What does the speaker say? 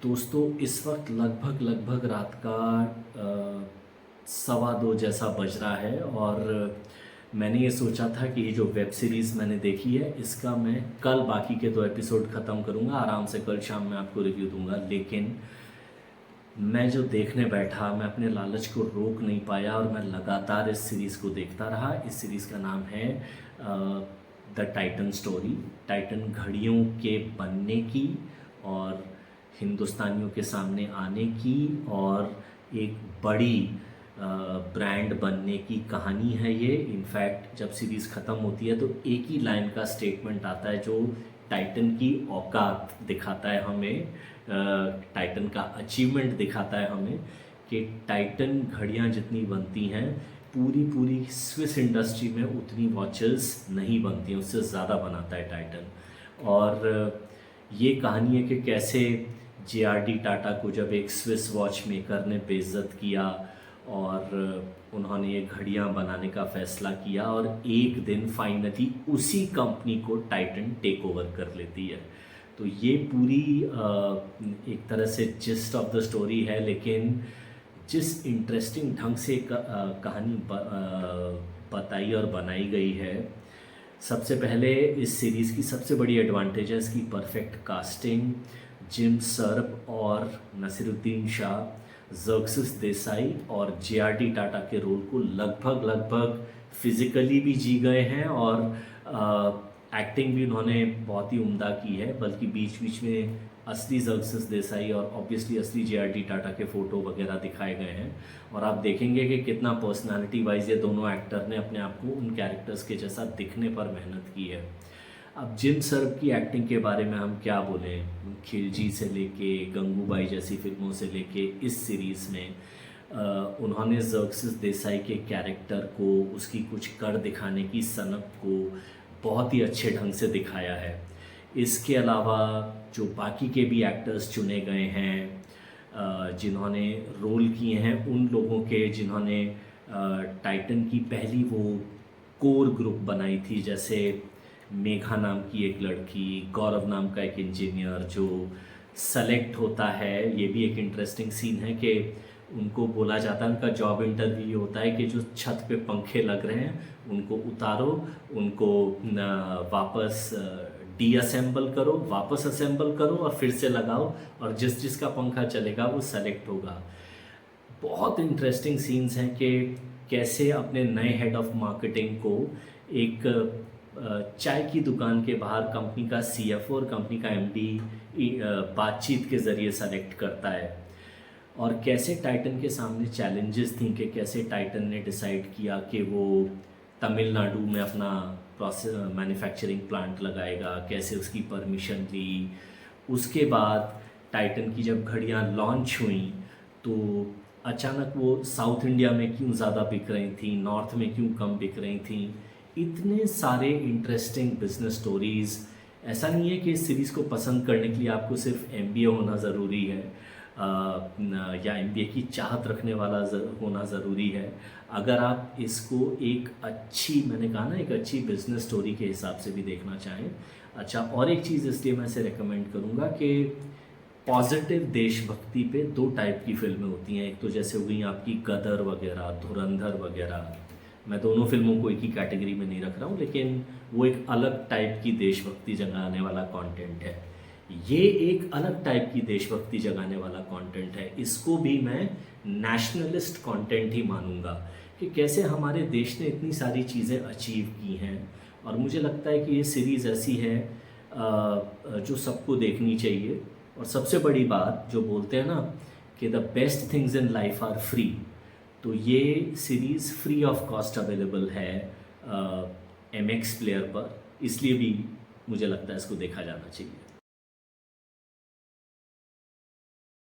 दोस्तों इस वक्त लगभग रात का 1:15 जैसा बज रहा है और मैंने ये सोचा था कि ये जो वेब सीरीज़ मैंने देखी है इसका मैं कल बाकी के 2 एपिसोड ख़त्म करूँगा, आराम से कल शाम में आपको रिव्यू दूंगा। लेकिन मैं जो देखने बैठा मैं अपने लालच को रोक नहीं पाया और मैं लगातार इस सीरीज़ को देखता रहा। इस सीरीज़ का नाम है द टाइटन स्टोरी। टाइटन घड़ियों के बनने की और हिंदुस्तानियों के सामने आने की और एक बड़ी ब्रांड बनने की कहानी है ये। इनफैक्ट जब सीरीज़ ख़त्म होती है तो एक ही लाइन का स्टेटमेंट आता है जो टाइटन की औकात दिखाता है हमें, टाइटन का अचीवमेंट दिखाता है हमें कि टाइटन घड़ियाँ जितनी बनती हैं पूरी स्विस इंडस्ट्री में उतनी वॉचेस नहीं बनती हैं, उससे ज़्यादा बनाता है टाइटन। और ये कहानी है कि कैसे JRD टाटा को जब एक स्विस वॉच मेकर ने बेइज्जत किया और उन्होंने ये घड़ियाँ बनाने का फ़ैसला किया और एक दिन फाइनली उसी कंपनी को टाइटन टेक ओवर कर लेती है। तो ये पूरी एक तरह से जिस्ट ऑफ द स्टोरी है, लेकिन जिस इंटरेस्टिंग ढंग से कहानी बताई और बनाई गई है। सबसे पहले इस सीरीज़ की सबसे बड़ी एडवांटेज है इसकी परफेक्ट कास्टिंग। जिम सर्फ और नसीरुद्दीन शाह, ज़र्क्सिस देसाई और JRD टाटा के रोल को लगभग फिज़िकली भी जी गए हैं और एक्टिंग भी उन्होंने बहुत ही उम्दा की है। बल्कि बीच में असली ज़र्क्सिस देसाई और ऑब्वियसली असली JRD टाटा के फ़ोटो वगैरह दिखाए गए हैं और आप देखेंगे कि कितना पर्सनालिटी वाइज ये दोनों एक्टर ने अपने आप को उन कैरेक्टर्स के जैसा दिखने पर मेहनत की है। अब जिम सर्फ की एक्टिंग के बारे में हम क्या बोलें, खिलजी से लेके गंगूबाई जैसी फिल्मों से लेके इस सीरीज़ में उन्होंने ज़र्क्सिस देसाई के कैरेक्टर को, उसकी कुछ कर दिखाने की सनक को बहुत ही अच्छे ढंग से दिखाया है। इसके अलावा जो बाकी के भी एक्टर्स चुने गए हैं जिन्होंने रोल किए हैं उन लोगों के जिन्होंने टाइटन की पहली वो कोर ग्रुप बनाई थी, जैसे मेघा नाम की एक लड़की, गौरव नाम का एक इंजीनियर जो सेलेक्ट होता है। ये भी एक इंटरेस्टिंग सीन है कि उनको बोला जाता है, उनका जॉब इंटरव्यू ये होता है कि जो छत पे पंखे लग रहे हैं उनको उतारो, उनको वापस डीअसेंबल करो, वापस असेंबल करो और फिर से लगाओ और जिसका पंखा चलेगा वो सेलेक्ट होगा। बहुत इंटरेस्टिंग सीन्स हैं कि कैसे अपने नए हेड ऑफ मार्केटिंग को एक चाय की दुकान के बाहर कंपनी का CFO और कंपनी का MD बातचीत के ज़रिए सेलेक्ट करता है। और कैसे टाइटन के सामने चैलेंजेस थी कि कैसे टाइटन ने डिसाइड किया कि वो तमिलनाडु में अपना प्रोसेस मैन्युफैक्चरिंग प्लांट लगाएगा, कैसे उसकी परमिशन ली। उसके बाद टाइटन की जब घड़ियाँ लॉन्च हुई तो अचानक वो साउथ इंडिया में क्यों ज़्यादा बिक रही थी, नॉर्थ में क्यों कम बिक रही थी। इतने सारे इंटरेस्टिंग बिजनेस स्टोरीज़। ऐसा नहीं है कि इस सीरीज़ को पसंद करने के लिए आपको सिर्फ MBA होना ज़रूरी है या MBA की चाहत रखने वाला होना ज़रूरी है। अगर आप इसको एक अच्छी, मैंने कहा ना, एक अच्छी बिजनेस स्टोरी के हिसाब से भी देखना चाहें। अच्छा, और एक चीज़ इसलिए मैं इसे रेकमेंड करूँगा कि पॉजिटिव देशभक्ति पे 2 टाइप की फिल्में होती हैं। एक तो जैसे हो गई आपकी गदर वगैरह, धुरंधर वगैरह। मैं दोनों फिल्मों को एक ही कैटेगरी में नहीं रख रहा हूँ, लेकिन वो एक अलग टाइप की देशभक्ति जगाने वाला कंटेंट है। ये एक अलग टाइप की देशभक्ति जगाने वाला कंटेंट है। इसको भी मैं नेशनलिस्ट कंटेंट ही मानूंगा कि कैसे हमारे देश ने इतनी सारी चीज़ें अचीव की हैं। और मुझे लगता है कि ये सीरीज़ ऐसी है जो सबको देखनी चाहिए। और सबसे बड़ी बात जो बोलते हैं ना कि the best things in life are free, तो ये series free of cost available है MX प्लेयर पर, इसलिए भी मुझे लगता है इसको देखा जाना चाहिए।